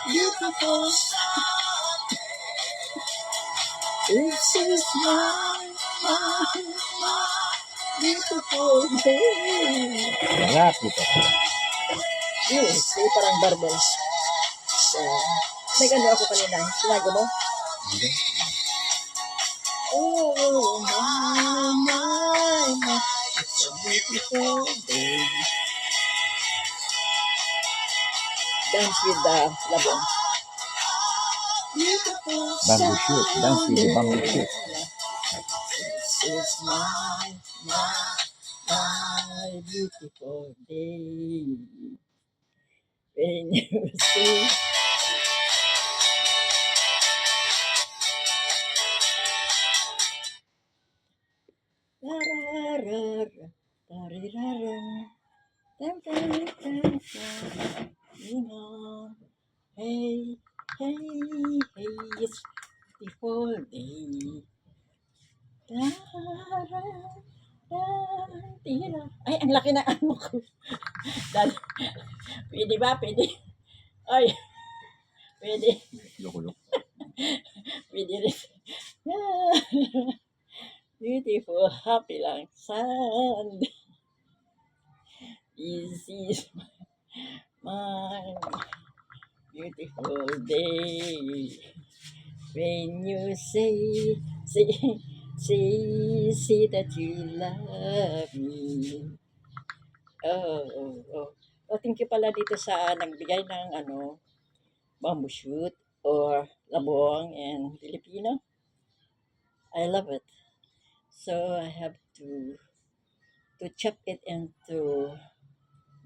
beautiful. This is my beautiful day. Rapid ako. Yes, may parang barbell. So, nag-ano ako kanina. Sinago mo? Hindi. Oh, my, it's a beautiful day. Dance with the labong. Beautiful Bamboo shoot. Dance with the bamboo shoot. This is my beautiful day. When you see la ra ra ra ta ri ra ra tam tam tam tam hey hey hey it's beautiful day. Da, ra, da, tira. Ay, ang laki na ano ko. Dad, pwede ba? Pwede. Ay, pwede. Loko-loko. Pwede rin. Ah, beautiful, happy lang. Sunday. This is my beautiful day. When you say that you love me. Oh, thank you pala dito sa nagbigay ng bamboo shoot or labong in Filipino. I love it. So I have to chop it into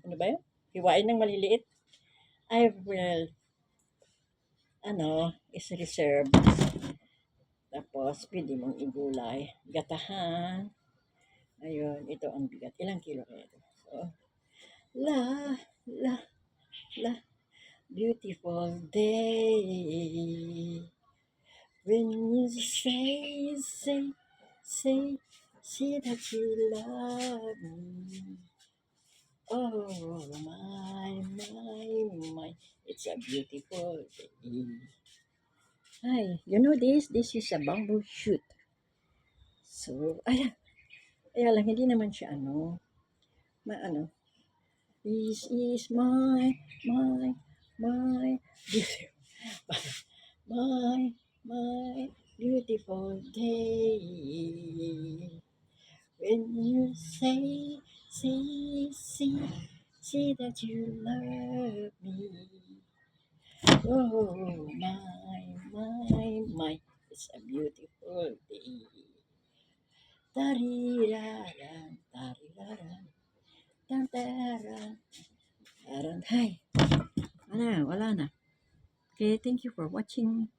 ano ba yun? Hiwain ng maliliit. I will is reserve. Tapos pwede mong igulay. Gatahan. Ayun, ito ang bigat. Ilang kilo kaya ito? So, la, la, beautiful day. When you say that you love me. Oh, my, it's a beautiful day. Hi, you know this? This is a bamboo shoot. So, ayan. Kaya lang, hindi naman siya this is my, beautiful, my beautiful day. When you say that you love me. Oh, my, it's a beautiful day. Tariraran, tariraran, tantararan, taran. Hi, wala na. Okay, thank you for watching.